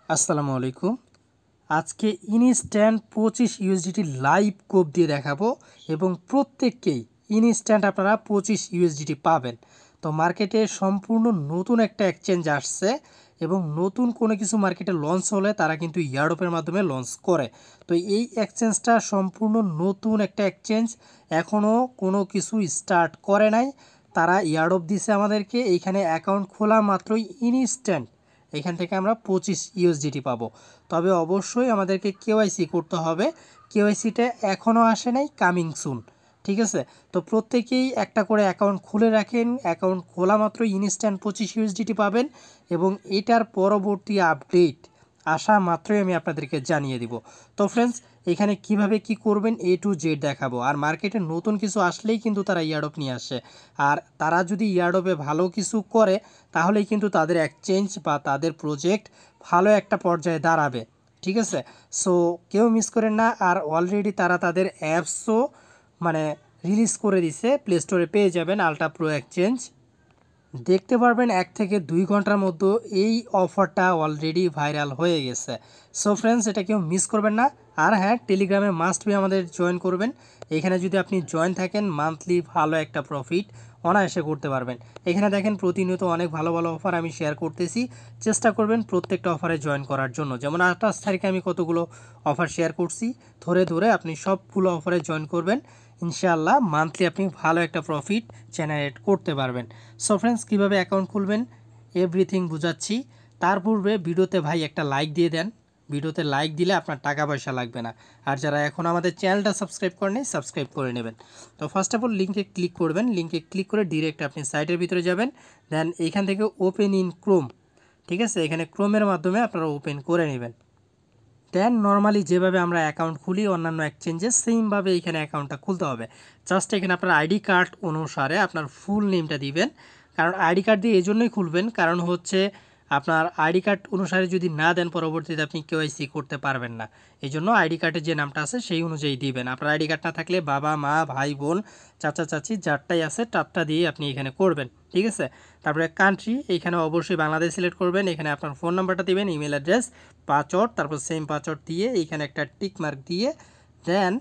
আসসালামু আলাইকুম। আজকে ইনস্ট্যান্ট 25 ইউএসডিটি লাইভ কোপ দিয়ে দেখাবো এবং প্রত্যেককেই ইনস্ট্যান্ট আপনারা 25 ইউএসডিটি পাবেন। তো মার্কেটে সম্পূর্ণ নতুন একটা এক্সচেঞ্জ আসছে এবং নতুন কোনো কিছু মার্কেটে লঞ্চ হলে তারা কিন্তু ইয়ারডপের মাধ্যমে লঞ্চ করে। তো এই এক্সচেঞ্জটা সম্পূর্ণ নতুন একটা এক্সচেঞ্জ, এখনও কোনো কিছু স্টার্ট করে নাই। তারা ইয়ারডপ দিছে আমাদেরকে, এইখানে অ্যাকাউন্ট খোলা মাত্রই ইনস্ট্যান্ট এখান থেকে আমরা 25 ইউএসডিটি পাবো। তবে অবশ্যই আমাদেরকে কেওয়াইসি করতে হবে। কেওয়াইসিটা এখনও আসে নাই, কামিং সুন। ঠিক আছে, তো প্রত্যেকেই একটা করে অ্যাকাউন্ট খুলে রাখেন। অ্যাকাউন্ট খোলা মাত্র ইনস্ট্যান্ট 25 ইউএসডিটি পাবেন এবং এটার পরবর্তী আপডেট আসা মাত্রই আমি আপনাদেরকে জানিয়ে দিব। তো ফ্রেন্ডস, এখানে কিভাবে কি করবেন A to Z দেখাবো। আর মার্কেটে নতুন কিছু আসলেই কিন্তু তারা ইয়ারডপ নিয়ে আসে। আর তারা যদি ইয়ারডপে ভালো কিছু করে তাহলেই কিন্তু তাদের এক্সচেঞ্জ বা তাদের প্রজেক্ট ভালো একটা পর্যায়ে দাঁড়াবে। ঠিক আছে, সো কেউ মিস করেন না। আর অলরেডি তারা তাদের অ্যাপসও রিলিজ করে দিছে, প্লে স্টোরে পেয়ে যাবেন। আলট্রা প্রো এক্সচেঞ্জ দেখতে পারবেন 1 থেকে 2 ঘন্টার মধ্যে এই অফারটা অলরেডি ভাইরাল হয়ে গেছে। সো ফ্রেন্ডস, এটা কেউ মিস করবেন না। আর হ্যাঁ, টেলিগ্রামে মাস্ট বি আমাদের জয়েন করবেন। এখানে যদি আপনি জয়েন থাকেন, মান্থলি ভালো একটা প্রফিট অনায়াসে করতে পারবেন। এখানে দেখেন প্রতিনিয়ত অনেক ভালো ভালো অফার আমি শেয়ার করতেছি। চেষ্টা করবেন প্রত্যেকটা অফারে জয়েন করার জন্য। যেমন 28 তারিখে আমি কতগুলো অফার শেয়ার করছি, ধরে ধরে আপনি সবগুলো অফারে জয়েন করবেন। ইনশাআল্লাহ মান্থলি আপনি ভালো একটা প্রফিট জেনারেট করতে পারবেন। সো ফ্রেন্ডস, কীভাবে অ্যাকাউন্ট খুলবেন এভরিথিং বুঝাচ্ছি। তার পূর্বে ভিডিওতে ভাই একটা লাইক দিয়ে দেন। ভিডিওতে লাইক দিলে আপনার টাকা পয়সা লাগবে না। আর যারা এখন আমাদের চ্যানেলটা সাবস্ক্রাইব করেনি, সাবস্ক্রাইব করে নেবেন। তো ফার্স্ট অফ অল লিঙ্কে ক্লিক করবেন। লিঙ্কে ক্লিক করে ডিরেক্ট আপনি সাইটের ভিতরে যাবেন। দেন এইখান থেকে ওপেন ইন ক্রোম, ঠিক আছে, এখানে ক্রোমের মাধ্যমে আপনারা ওপেন করে নেবেন। দেন নর্মালি যেভাবে আমরা অ্যাকাউন্ট খুলি অন্যান্য এক্সচেঞ্জে, সেমভাবে এখানে অ্যাকাউন্টটা খুলতে হবে। জাস্ট এখানে আপনার আইডি কার্ড অনুসারে আপনার ফুল নেমটা দিবেন। কারণ আইডি কার্ড দিয়ে এই জন্যই খুলবেন, কারণ হচ্ছে আপনার আইডি কার্ড অনুসারে যদি না দেন পরবর্তীতে আপনি কেওয়াইসি করতে পারবেন না। এই জন্য আইডি কার্ডের যে নামটা আছে সেই অনুযায়ী দিবেন। আপনার আইডি কার্ড না থাকলে বাবা মা ভাই বোন চাচা চাচি যারটাই আছে তারটা দিয়ে আপনি এখানে করবেন। ঠিক আছে, তারপরে কান্ট্রি, এখানে অবশ্যই বাংলাদেশ সিলেক্ট করবেন। এখানে আপনার ফোন নাম্বারটা দিবেন, ইমেল অ্যাড্রেস, পাসওয়ার্ড, তারপর সেম পাসওয়ার্ড দিয়ে এইখানে একটা টিক মার্ক দিয়ে দেন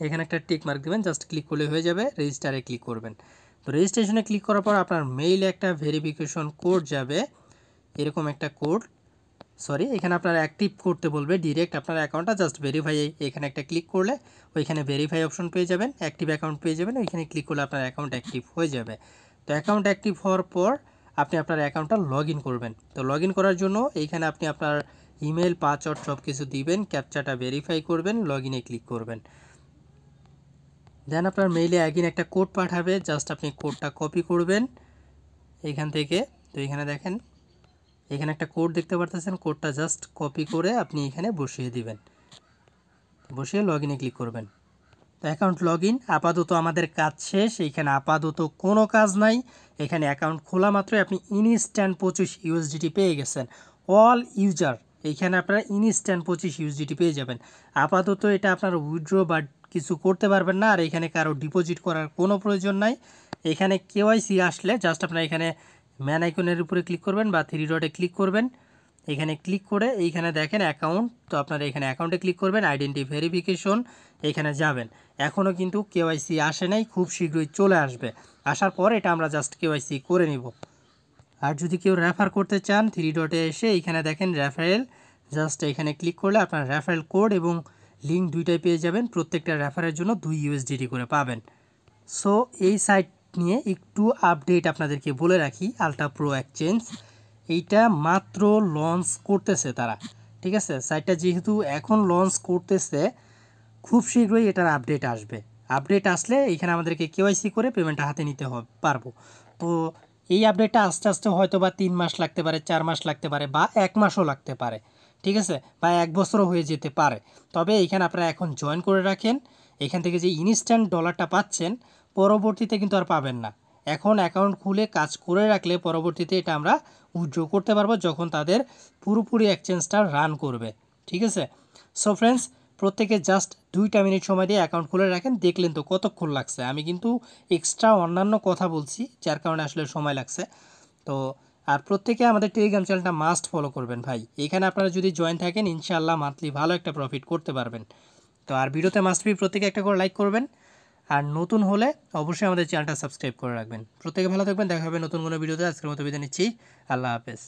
এখানে একটা টিক মার্ক দিবেন। জাস্ট ক্লিক করলে হয়ে যাবে। রেজিস্টারে ক্লিক করবেন। তো রেজিস্ট্রেশনে ক্লিক করার পর আপনার মেইলে একটা ভেরিফিকেশন কোড যাবে, এরকম একটা কোড। এখানে আপনার অ্যাক্টিভ করতে বলবে ডিরেক্ট আপনার অ্যাকাউন্টটা। জাস্ট ভেরিফাই, এখানে একটা ক্লিক করলে ওইখানে ভেরিফাই অপশন পেয়ে যাবেন, অ্যাক্টিভ অ্যাকাউন্ট পেয়ে যাবেন। ওইখানে ক্লিক করলে আপনার অ্যাকাউন্ট অ্যাক্টিভ হয়ে যাবে। তো অ্যাকাউন্ট অ্যাক্টিভ হওয়ার পর আপনি আপনার অ্যাকাউন্টটা লগ ইন করবেন। তো লগ ইন করার জন্য এইখানে আপনি আপনার ইমেল পাসওয়ার্ড সব কিছু দিবেন, ক্যাপচাটা ভেরিফাই করবেন, লগ ইনে ক্লিক করবেন। দেন আপনার মেইলে অ্যাগিন একটা কোড পাঠাবে, জাস্ট আপনি কোডটা কপি করবেন এইখান থেকে। তো এখানে দেখেন, এখানে একটা কোড দেখতে পারতেছেন, কোডটা জাস্ট কপি করে আপনি এখানে বসিয়ে দিবেন। বসিয়ে লগ ইনে ক্লিক করবেন। তো অ্যাকাউন্ট লগ ইন, আপাতত আমাদের কাজ শেষ। এইখানে আপাতত কোনো কাজ নাই। এখানে অ্যাকাউন্ট খোলা মাত্রই আপনি ইনস্ট্যান্ট 25 ইউএসডিটি পেয়ে গেছেন। অল ইউজার এইখানে আপনারা ইনস্ট্যান্ট 25 ইউএসডিটি পেয়ে যাবেন। আপাতত এটা আপনারা উইথড্র বা কিছু করতে পারবেন না। আর এখানে কারো ডিপোজিট করার কোনো প্রয়োজন নাই। এখানে কেওয়াইসি আসলে জাস্ট আপনারা এখানে ম্যান আইকনের উপরে ক্লিক করবেন বা 3 ডটে ক্লিক করবেন। এখানে ক্লিক করে এইখানে দেখেন অ্যাকাউন্ট, তো আপনারা এখানে অ্যাকাউন্টে ক্লিক করবেন, আইডেন্টি ভেরিফিকেশন এখানে যাবেন। এখনও কিন্তু কেওয়াইসি আসে নাই, খুব শীঘ্রই চলে আসবে। আসার পর এটা আমরা জাস্ট কেওয়াইসি করে নিব। আর যদি কেউ রেফার করতে চান 3 ডটে এসে এইখানে দেখেন রেফারেল, জাস্ট এখানে ক্লিক করলে আপনার রেফারেল কোড এবং লিঙ্ক দুইটাই পেয়ে যাবেন। প্রত্যেকটা রেফারের জন্য 2 ইউএসডিটি করে পাবেন। সো এই সাইট নিয়ে একটু আপডেট আপনাদেরকে বলে রাখি। আলট্রা প্রো এক্সচেঞ্জ এইটা মাত্র লঞ্চ করতেছে তারা। ঠিক আছে, সাইটটা যেহেতু এখন লঞ্চ করতেছে, খুব শীঘ্রই এটার আপডেট আসবে। আপডেট আসলে এইখানে আমাদেরকে কেওয়াইসি করে পেমেন্টটা হাতে নিতে পারবো। তো এই আপডেটটা আস্তে আস্তে হয়তো বা 3 মাস লাগতে পারে, 4 মাস লাগতে পারে, বা 1 মাসও লাগতে পারে। ঠিক আছে, বা 1 বছরও হয়ে যেতে পারে। তবে এইখানে আপনারা এখন জয়েন করে রাখেন। এখান থেকে যে ইনস্ট্যান্ট ডলারটা পাচ্ছেন পরবর্তীতে কিন্তু আর পাবেন না। এখন অ্যাকাউন্ট খুলে কাজ করে রাখলে পরবর্তীতে এটা আমরা উইথড্র করতে পারবো যখন তাদের পুরোপুরি এক্সচেঞ্জটা রান করবে। ঠিক আছে, সো ফ্রেন্ডস, প্রত্যেকে জাস্ট 2টা মিনিট সময় দিয়ে অ্যাকাউন্ট খুলে রাখেন। দেখলেন তো কতক্ষণ লাগছে। আমি কিন্তু এক্সট্রা অন্যান্য কথা বলছি যার কারণে আসলে সময় লাগছে। তো আর প্রত্যেকে আমাদের টেলিগ্রাম চ্যানেলটা মাস্ট ফলো করবেন ভাই। এখানে আপনারা যদি জয়েন থাকেন ইনশাআল্লাহ মান্থলি ভালো একটা প্রফিট করতে পারবেন। তো আর ভিডিওতে মাস্ট বি প্রত্যেকে একটা করে লাইক করবেন, আর নতুন হলে অবশ্যই আমাদের চ্যানেলটা সাবস্ক্রাইব করে রাখবেন। প্রত্যেকে ভালো থাকবেন, দেখা হবে নতুন কোনো ভিডিওতে। আজকের মতো বিদায় নিচ্ছি, আল্লাহ হাফেজ।